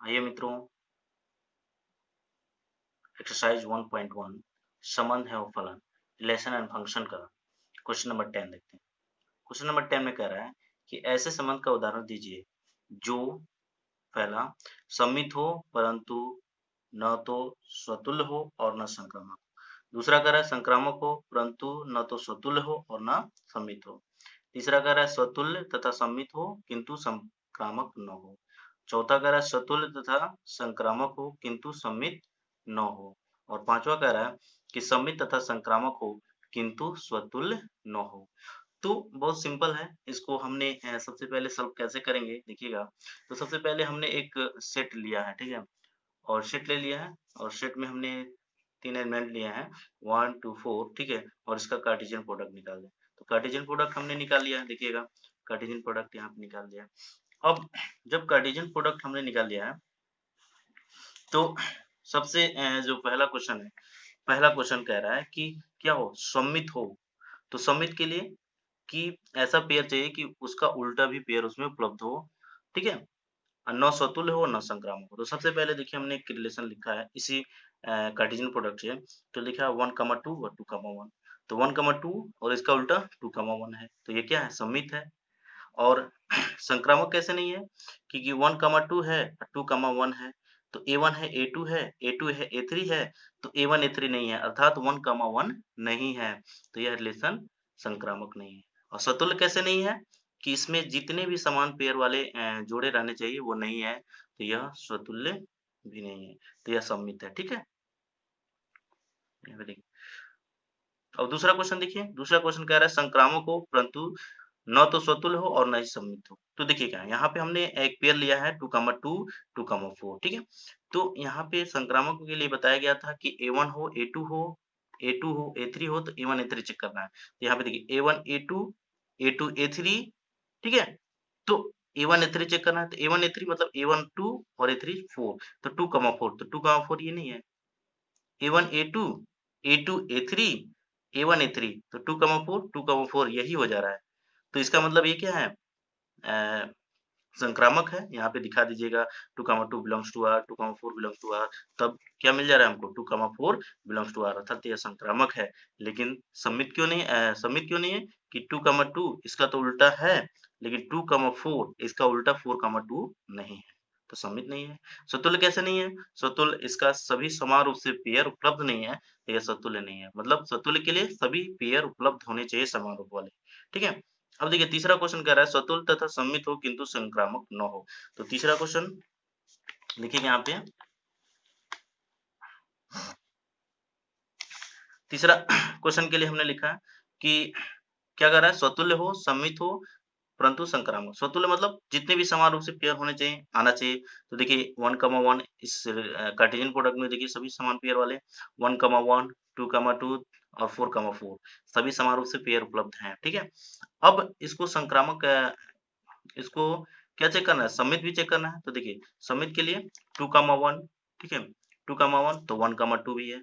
आइए मित्रों, एक्सरसाइज 1.1 संबंध है और फलन रिलेशन एंड फंक्शन का क्वेश्चन नंबर 10 देखते हैं। क्वेश्चन नंबर 10 में कह रहा है कि ऐसे संबंध का उदाहरण दीजिए जो पहला सममित हो परंतु न तो स्वतुल्य हो और न संक्रामक। दूसरा कह रहा है संक्रामक हो परंतु न तो स्वतुल्य हो और न सममित हो। तीसरा कह रहा है स्वतुल्य तथा सममित हो किंतु संक्रामक न हो। चौथा कह रहा है स्वतुल्य तथा संक्रामक हो किंतु सममित न हो। और पांचवा कह रहा है कि सममित तथा संक्रामक हो किंतु स्वतुल्य न हो। तो बहुत सिंपल है, इसको हमने सबसे पहले सॉल्व कैसे करेंगे देखिएगा। तो सबसे पहले हमने एक सेट लिया है, ठीक है, और सेट ले लिया है और सेट में हमने तीन एलिमेंट लिए हैं 1 2 4, ठीक है, और इसका कार्टेशियन प्रोडक्ट निकाल दें। तो कार्टेशियन प्रोडक्ट हमने निकाल लिया है, देखिएगा कार्टेशियन प्रोडक्ट यहाँ पे निकाल दिया। अब जब कार्टेशियन प्रोडक्ट हमने निकाल लिया है तो सबसे जो पहला क्वेश्चन है, पहला क्वेश्चन कह रहा है कि क्या हो सममित हो। तो सममित के लिए कि ऐसा पेयर चाहिए कि उसका उल्टा भी पेयर उसमें उपलब्ध हो, ठीक है, न स्वतुल्य हो न संक्रामक हो। तो सबसे पहले देखिए हमने एक रिलेशन लिखा है इसी कार्टेशियन प्रोडक्ट से। तो लिखा है 1,2 और 2,1। तो 1,2 और इसका उल्टा 2,1 है, तो ये क्या है सममित है। और संक्रामक कैसे नहीं है, क्योंकि 1,2 है 2,1 है, तो A1 है A2 है A2 है A3 है, तो A1 A3 नहीं है, अर्थात 1,1 नहीं है, तो यह रिलेशन संक्रामक नहीं है। और स्वतुल्य कैसे नहीं है, कि इसमें जितने भी समान पेयर वाले जोड़े रहने चाहिए वो नहीं है, तो यह स्वतुल्य भी नहीं है, तो यह सममित है, ठीक है। यहाँ पे देखिए, अब दूसरा क्वेश्चन देखिए, दूसरा क्वेश्चन कह रहा है संक्रामक हो परंतु न तो स्वतुल्य हो और न ही सममित हो। तो देखिए क्या है, यहाँ पे हमने एक पेयर लिया है 2,2 2,4, ठीक है। तो यहाँ पे संक्रामक के लिए बताया गया था कि A1 हो A2 हो A2 हो A3 हो, तो A1 A3 चेक करना है। तो यहाँ पे देखिए A1 A2 A2 A3, ठीक है। तो A1 A3 चेक करना है, तो A1 A3 मतलब A1 2 और A3 4, तो 2,4, तो 2,4 ये नहीं है। A1 A2 A2 A3 A1 A3, तो 2,4 2,4 यही हो जा रहा है। तो इसका मतलब ये क्या है, अ, संक्रामक है। यहाँ पे दिखा दीजिएगा 2,2 belongs to R, 2,4 belongs to R, तब क्या मिल जा रहा है हमको 2,4 बिलोंग्स टू R, अर्थात यह संक्रामक है। लेकिन सममित क्यों नहीं, सममित क्यों नहीं है, कि 2,2 इसका तो उल्टा है, लेकिन 2,4 इसका उल्टा 4,2 नहीं है, तो सममित नहीं है। स्वतुल्य कैसे नहीं है, स्वतुल्य इसका सभी समान रूप से पेयर उपलब्ध नहीं है, तो यह स्वतुल्य नहीं है। मतलब स्वतुल्य के लिए सभी पेयर उपलब्ध होने चाहिए समान रूप वाले, ठीक है। अब देखिए तीसरा क्वेश्चन कह रहा है स्वतुल्य तथा सममित हो किंतु संक्रामक न हो। तो तीसरा क्वेश्चन देखिए यहाँ पे, तीसरा क्वेश्चन के लिए हमने लिखा है कि क्या कर रहा है, स्वतुल्य हो सममित हो परंतु संक्रामक। स्वतुल्य मतलब जितने भी समान रूप से पेयर होने चाहिए, आना चाहिए। तो देखिए 1,1 इस कार्टेशियन प्रोडक्ट में देखिए सभी समान पेयर वाले 1,1 2,2 और 4,4 सभी समान रूप से पेयर उपलब्ध हैं, ठीक है। अब इसको संक्रामक, इसको क्या चेक करना है, समित भी चेक करना है। तो देखिए समित के लिए 2,1, ठीक है, 2,1 तो 1,2 भी है।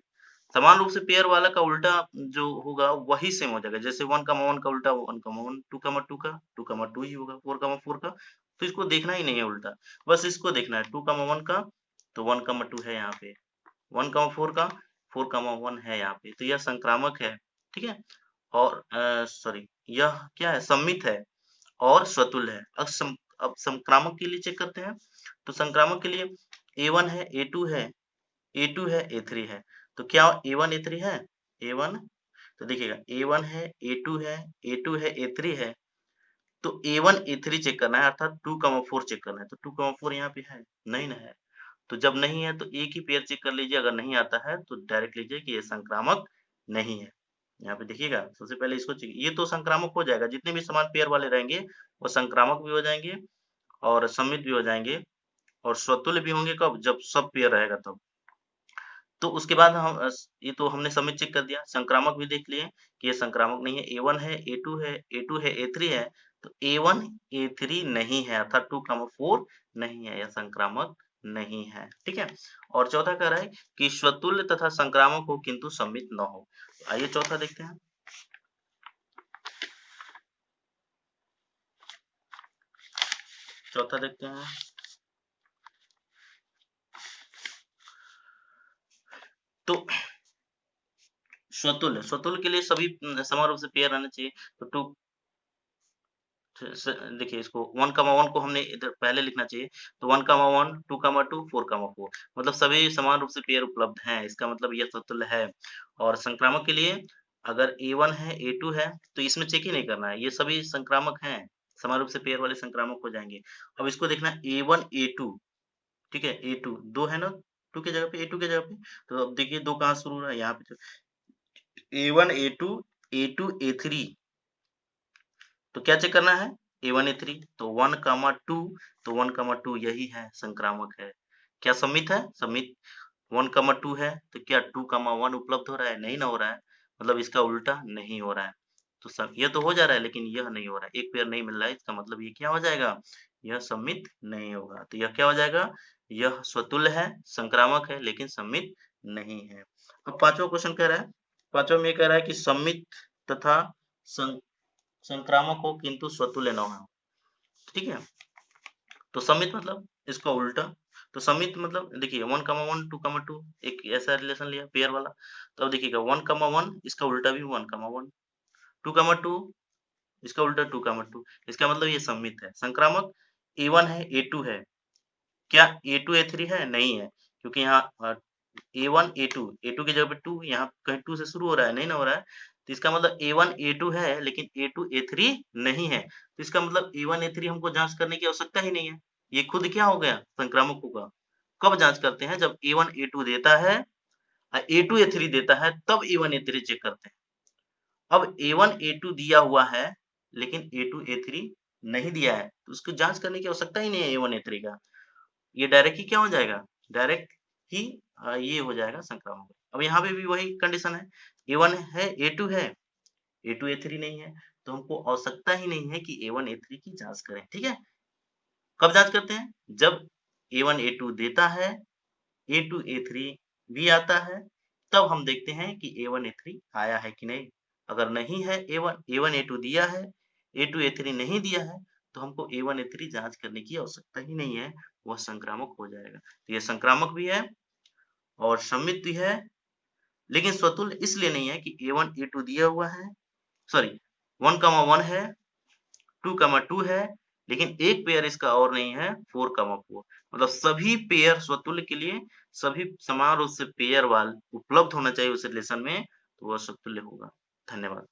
समान रूप से पेयर वाला का उल्टा जो होगा वही सेम हो जाएगा, जैसे 1,1 का उल्टा 1,1 2,2 का 2,2 ही होगा, 4,4 का, तो इसको देखना ही नहीं है उल्टा, बस इसको देखना है 2,1 का तो 1,2 है यहाँ पे, 1,4 का 4,1 है यहाँ पे, तो यह संक्रामक है, ठीक है। और सॉरी, यह क्या है, सम्मित है और स्वतुल्य है। अब संक्रामक के लिए चेक करते हैं। तो संक्रामक के लिए A1 है A2 है A2 है A3 है, तो क्या A1 A3 है, A1, तो देखिएगा A1 है A2 है A2 है A3 है, तो A1 A3 चेक करना है, अर्थात 2,4 चेक करना है। तो 2,4 यहाँ पे है नहीं ना है, तो जब नहीं है तो एक ही पेयर चेक कर लीजिए, अगर नहीं आता है तो डायरेक्ट लीजिए कि ये संक्रामक नहीं है। यहाँ पे देखिएगा सबसे पहले इसको चेक, ये तो संक्रामक हो जाएगा, जितने भी समान पेयर वाले रहेंगे वो संक्रामक भी हो जाएंगे और सममित भी हो जाएंगे, और स्वतुल्य भी होंगे कब, जब सब पेयर रहेगा तब। तो उसके बाद हम ये तो हमने सममित चेक कर दिया, संक्रामक भी देख लिए कि ये संक्रामक नहीं है, A1 है A2 है A2 है A3 है, तो A1 A3 नहीं है, अर्थात 2,4 नहीं है, यह संक्रामक नहीं है, ठीक है। और चौथा कह रहा है कि स्वतुल्य तथा संक्रामक हो किंतु सममित न हो। आइए चौथा देखते हैं। चौथा देखते हैं, स्वतुल्य, स्वतुल्य के लिए सभी समान रूप से पेयर रहना चाहिए। तो 2 देखिए इसको 1, 1 को हमने इधर पहले लिखना चाहिए। तो 1, 1, 2, 2, 4, 4 मतलब सभी समान रूप से पेयर उपलब्ध हैं, इसका मतलब यह स्वतुल्य है। और संक्रामक के लिए अगर A1 है, A2 है, तो इसमें चेक ही नहीं करना है, ये सभी संक्रामक हैं, समान रूप से पेयर वाले संक्रामक हो जाएँगे। अब इसको देखना है A1, A2 ठीक है, A2 2 है ना, 2 की जगह पे A2 की जगह पे, तो अब देखिए 2 कहाँ शुरू हो रहा है, यहाँ पे A1, A2, A2, A3 तो क्या चेक करना है A1 A3 तो 1, 2 तो 1, 2 यही है संक्रामक है। क्या सम्मित है? सम्मित 1, 2 है तो क्या 2, 1 उपलब्ध हो रहा है? नहीं ना हो रहा है, मतलब इसका उल्टा नहीं हो रहा है। तो ये तो हो जा रहा है लेकिन यह नहीं हो रहा है, एक पेयर नहीं मिल रहा है, इसका मतलब ये क्या हो जाएगा? यह सम्मित नहीं होगा। तो यह क्या हो जाएगा? यह स्वतुल्य है, संक्रामक है लेकिन सम्मित नहीं है। अब पांचवा क्वेश्चन कह रहा है, पांचवा में कह रहा है कि सम्मित तथा संक्रामक हो किंतु स्वतुल्य न हो। ठीक है, तो सम्मित मतलब इसका उल्टा। तो सम्मित मतलब देखिए 1, 1, 2, 2 एक ऐसा रिलेशन लिया पेयर वाला। तो अब देखिएगा 1, 1 इसका उल्टा भी 1, 1 2, 2 इसका उल्टा 2, 2 इसका मतलब ये सम्मित है। संक्रामक A1 है, A2 है, क्या A2 A3 है? नहीं है, क्योंकि यहाँ A1 A2 की जगह पे 2 यहाँ कहीं 2 से शुरू हो रहा है, नहीं ना हो रहा है। तो इसका मतलब A1 A2 है लेकिन A2 A3 नहीं है। तो इसका मतलब A1 A3 हमको जाँच करने की आवश्यकता ही नहीं है। ये खुद क्या हो गया? संक्रामक होगा। कब जाँच करते हैं? जब A1 A2 देता है A2 A3 देता है तब A1 A3 चेक करते हैं। अब A1 A2 दिया हुआ है लेकिन A2 A3 नहीं दिया है, तो उसको जाँच करने की आवश्यकता ही नहीं है A1 A3 का। ये डायरेक्ट ही क्या हो जाएगा? डायरेक्ट ही ये हो जाएगा संक्रामक। अब यहाँ पे भी वही कंडीशन है, A1 है, A2 है, A2 A3 नहीं है, तो हमको आवश्यकता ही नहीं है कि A1 A3 की जाँच करें, ठीक है? कब जाँच करते हैं? जब A1 A2 देता है, A2 A3 भी आता है, तब हम देखते हैं कि A1 A3 आया है कि नहीं। अगर नहीं है A1 A2 दिया है, A2 A3 नहीं दिया है, तो हमको A1 A3 जाँच करने की आवश्यकता ही नहीं है, वह संक्रामक हो जाएगा। तो ये संक्रामक भी है और सम्मित भी है, लेकिन स्वतुल्य इसलिए नहीं है कि A1 A2 दिया हुआ है, सॉरी 1, 1 है, 2, 2 है, लेकिन एक पेयर इसका और नहीं है 4, 4 मतलब सभी पेयर स्वतुल्य के लिए सभी समान रूप से पेयर वाल उपलब्ध होना चाहिए उस रिलेशन में, तो वह स्वतुल्य होगा। धन्यवाद।